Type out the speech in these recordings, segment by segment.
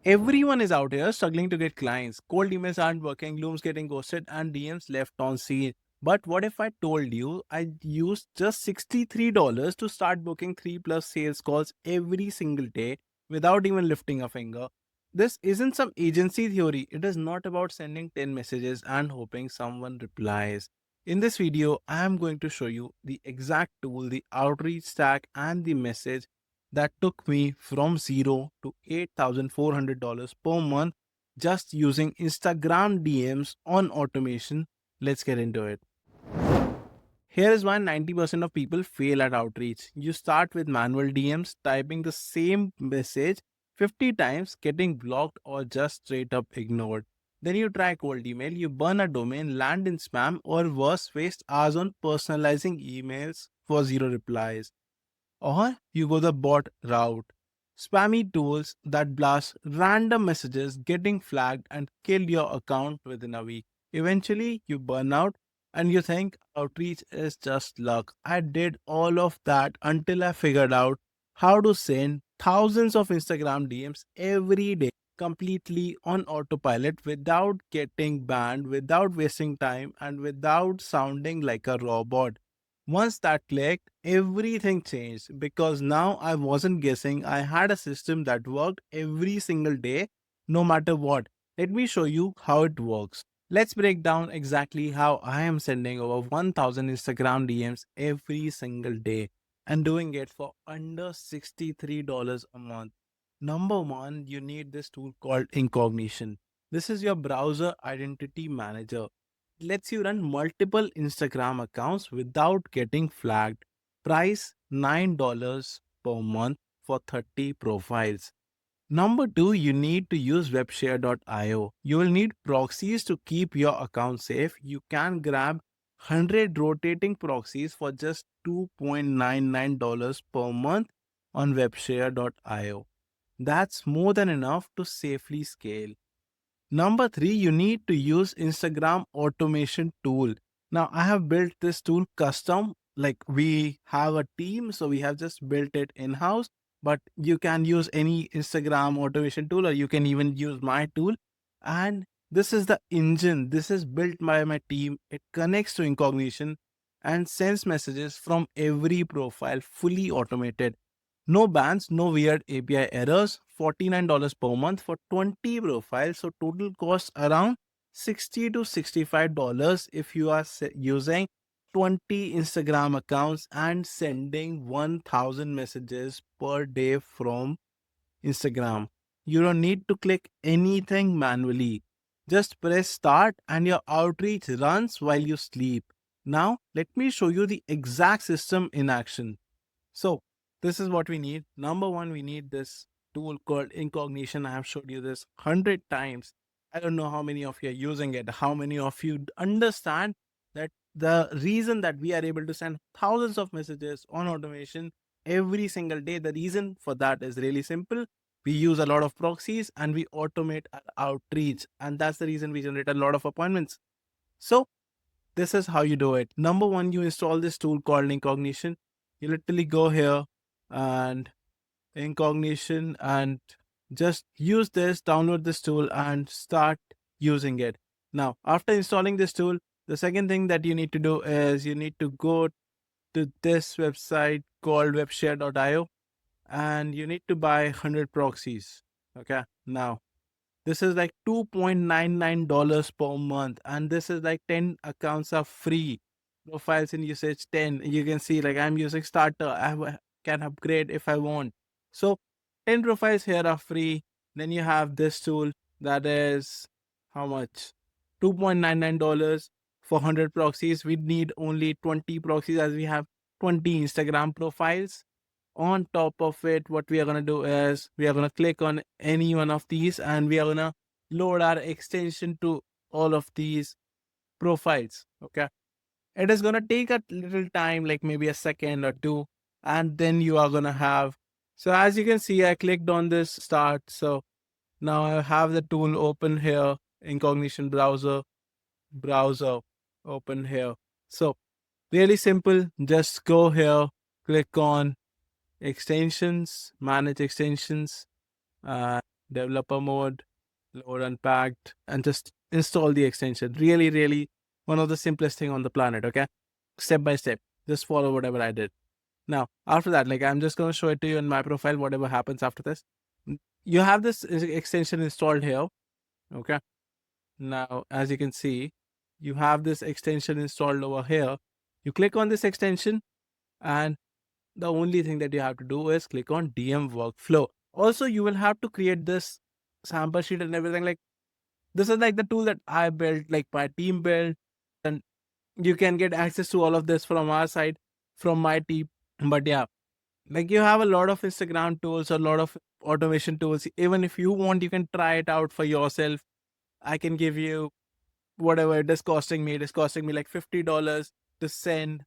Everyone is out here struggling to get clients. Cold emails aren't working, looms getting ghosted, and DMs left on scene. But what if I told you I used just $63 to start booking 3 plus sales calls every single day without even lifting a finger? This isn't some agency theory. It is not about sending 10 messages and hoping someone replies. In this video, I am going to show you the exact tool, the outreach stack, and the message that took me from zero to $8,400 per month just using Instagram DMs on automation. Let's get into it. Here is why 90% of people fail at outreach. You start with manual DMs, typing the same message 50 times, getting blocked or just straight up ignored. Then you try cold email, you burn a domain, land in spam, or worse, waste hours on personalizing emails for zero replies. Or you go the bot route. Spammy tools that blast random messages getting flagged and kill your account within a week. Eventually, you burn out and you think outreach is just luck. I did all of that until I figured out how to send thousands of Instagram DMs every day completely on autopilot without getting banned, without wasting time, and without sounding like a robot. Once that clicked, everything changed because now I wasn't guessing. I had a system that worked every single day, no matter what. Let me show you how it works. Let's break down exactly how I am sending over 1000 Instagram DMs every single day and doing it for under $63 a month. Number one, you need this tool called Incognition. This is your browser identity manager. It lets you run multiple Instagram accounts without getting flagged. Price $9 per month for 30 profiles. Number two, you need to use webshare.io. You will need proxies to keep your account safe. You can grab 100 rotating proxies for just $2.99 per month on webshare.io. That's more than enough to safely scale. Number three, you need to use Instagram automation tool. Now, I have built this tool custom. Like we have a team, so we have just built it in house. But you can use any Instagram automation tool, or you can even use my tool. And this is the engine. This is built by my team. It connects to Incognition and sends messages from every profile fully automated. No bans, no weird API errors. $49 per month for 20 profiles. So total cost around $60 to $65 if you are using 20 Instagram accounts and sending 1000 messages per day from Instagram. You don't need to click anything manually. Just press start and your outreach runs while you sleep. Now, let me show you the exact system in action. So, this is what we need. Number one, we need this tool called Incognition. I have showed you this 100 times. I don't know how many of you are using it, how many of you understand that the reason that we are able to send thousands of messages on automation every single day, the reason for that is really simple. We use a lot of proxies and we automate our outreach. And that's the reason we generate a lot of appointments. So, this is how you do it. Number one, you install this tool called Incognition. You literally go here and Incognition and just use this, download this tool and start using it. Now, after installing this tool, the second thing that you need to do is you need to go to this website called webshare.io and you need to buy 100 proxies. Okay. Now, this is like $2.99 per month, and this is like 10 accounts are free. Profiles in usage 10. You can see like I'm using starter. Can upgrade if I want. So 10 profiles here are free. Then you have this tool that is how much? $2.99 for 100 proxies. We need only 20 proxies as we have 20 Instagram profiles. On top of it, what we are going to do is we are going to click on any one of these and we are going to load our extension to all of these profiles. Okay. It is going to take a little time, like maybe a second or two. And then you are going to have. So as you can see, I clicked on this start. So now I have the tool open here, Incognition browser open here. So really simple. Just go here, click on extensions, manage extensions. developer mode, load unpacked, and just install the extension. Really, really one of the simplest thing on the planet. Okay, step by step, just follow whatever I did. Now, after that, like I'm just going to show it to you in my profile, whatever happens after this. You have this extension installed here. Okay. Now, as you can see, you have this extension installed over here. You click on this extension, and the only thing that you have to do is click on DM workflow. Also, you will have to create this sample sheet and everything. Like, this is like the tool that I built, like my team built, and you can get access to all of this from our side, from my team. But yeah, like you have a lot of Instagram tools, a lot of automation tools. Even if you want, you can try it out for yourself. I can give you whatever it is costing me. It is costing me like $50 to send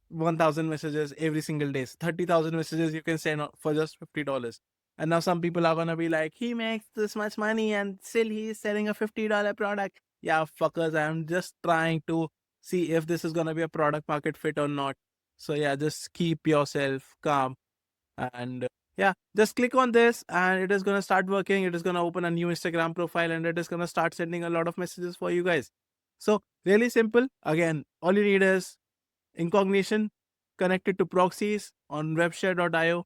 1,000 messages every single day. So 30,000 messages you can send for just $50. And now some people are gonna be like, he makes this much money and still he's selling a $50 product. Yeah, fuckers, I'm just trying to see if this is gonna be a product market fit or not. So yeah, just keep yourself calm and yeah, just click on this and it is going to start working. It is going to open a new Instagram profile and it is going to start sending a lot of messages for you guys. So really simple. Again, all you need is incognition connected to proxies on webshare.io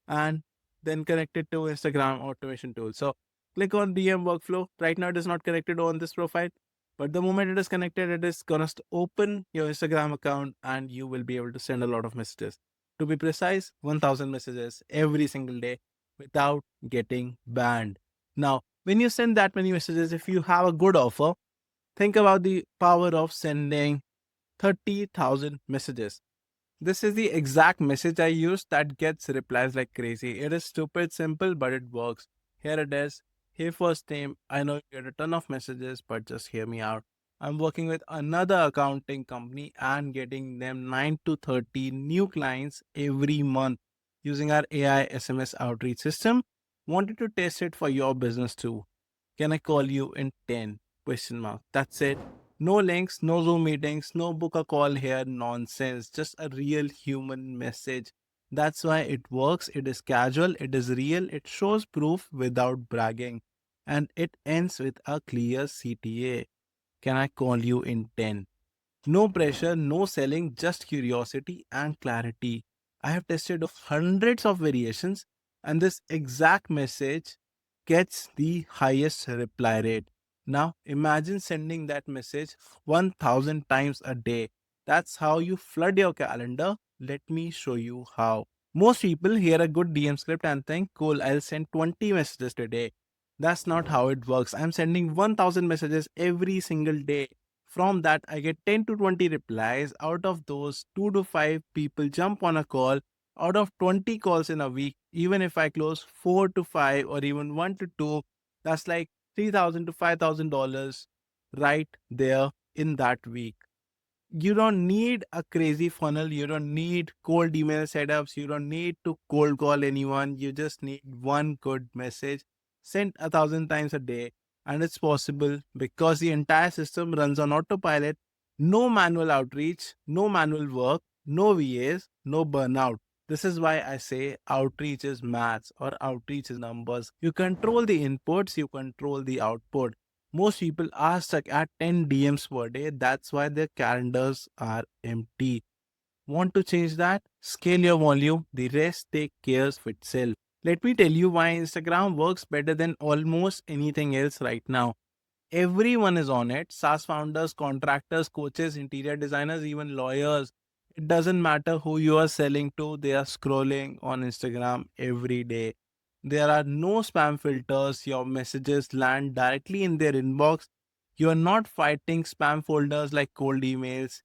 and then connected to Instagram automation tool. So click on DM workflow. Right now it is not connected on this profile, but the moment it is connected, it is gonna open your Instagram account and you will be able to send a lot of messages. To be precise, 1,000 messages every single day without getting banned. Now, when you send that many messages, if you have a good offer, think about the power of sending 30,000 messages. This is the exact message I use that gets replies like crazy. It is stupid simple, but it works. Here it is. Hey, first name. I know you get a ton of messages, but just hear me out. I'm working with another accounting company and getting them 9 to 30 new clients every month using our AI SMS outreach system. Wanted to test it for your business too. Can I call you in 10? Question mark. That's it. No links, no Zoom meetings, no book a call here, nonsense. Just a real human message. That's why it works. It is casual, it is real, it shows proof without bragging. And it ends with a clear CTA. Can I call you in 10? No pressure, no selling, just curiosity and clarity. I have tested hundreds of variations, and this exact message gets the highest reply rate. Now, imagine sending that message 1,000 times a day. That's how you flood your calendar. Let me show you how. Most people hear a good DM script and think, cool, I'll send 20 messages today. That's not how it works. I'm sending 1,000 messages every single day. From that, I get 10 to 20 replies. Out of those, 2 to 5 people jump on a call. Out of 20 calls in a week, even if I close 4 to 5 or even 1 to 2, that's like $3,000 to $5,000 right there in that week. You don't need a crazy funnel. You don't need cold email setups. You don't need to cold call anyone. You just need one good message sent 1,000 times a day. And it's possible because the entire system runs on autopilot. No manual outreach, no manual work, no VAs, no burnout. This is why I say outreach is maths or outreach is numbers. You control the inputs, you control the output. Most people are stuck at 10 DMs per day. That's why their calendars are empty. Want to change that? Scale your volume. The rest take care of itself. Let me tell you why Instagram works better than almost anything else right now. Everyone is on it. SaaS founders, contractors, coaches, interior designers, even lawyers. It doesn't matter who you are selling to, they are scrolling on Instagram every day. There are no spam filters. Your messages land directly in their inbox. You are not fighting spam folders like cold emails.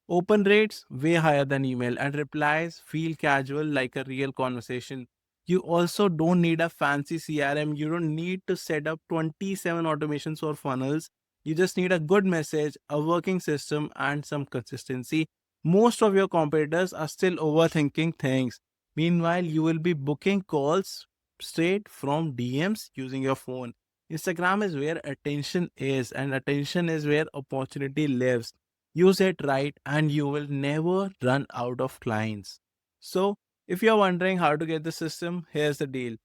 Open rates way higher than email and replies feel casual like a real conversation. You also don't need a fancy CRM. You don't need to set up 27 automations or funnels. You just need a good message, a working system, and some consistency. Most of your competitors are still overthinking things. Meanwhile, you will be booking calls straight from DMs using your phone. Instagram is where attention is, and attention is where opportunity lives. Use it right and you will never run out of clients. So, if you're wondering how to get the system, here's the deal.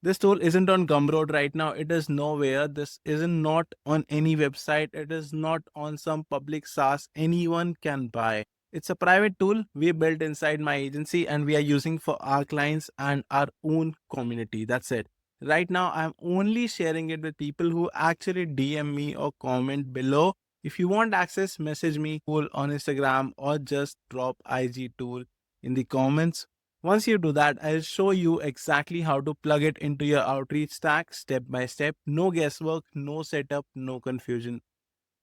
This tool isn't on Gumroad right now. It is nowhere. This isn't not on any website. It is not on some public SaaS anyone can buy. It's a private tool we built inside my agency and we are using for our clients and our own community. That's it. Right now, I'm only sharing it with people who actually DM me or comment below. If you want access, message me tool on Instagram or just drop IG tool in the comments. Once you do that, I'll show you exactly how to plug it into your outreach stack step by step. No guesswork, no setup, no confusion.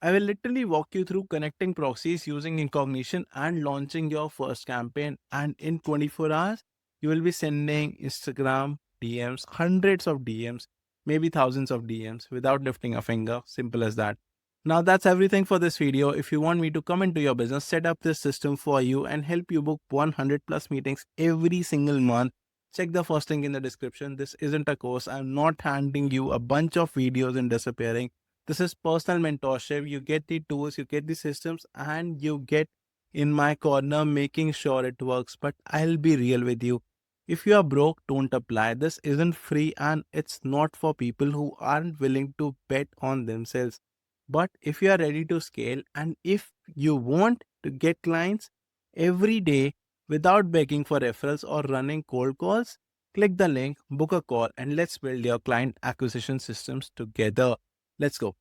I will literally walk you through connecting proxies using incognition and launching your first campaign. And in 24 hours, you will be sending Instagram DMs, hundreds of DMs, maybe thousands of DMs without lifting a finger. Simple as that. Now that's everything for this video. If you want me to come into your business, set up this system for you and help you book 100 plus meetings every single month, check the first link in the description. This isn't a course. I'm not handing you a bunch of videos and disappearing. This is personal mentorship. You get the tools, you get the systems, and you get in my corner making sure it works. But I'll be real with you. If you are broke, don't apply. This isn't free and it's not for people who aren't willing to bet on themselves. But if you are ready to scale and if you want to get clients every day without begging for referrals or running cold calls, click the link, book a call, and let's build your client acquisition systems together. Let's go.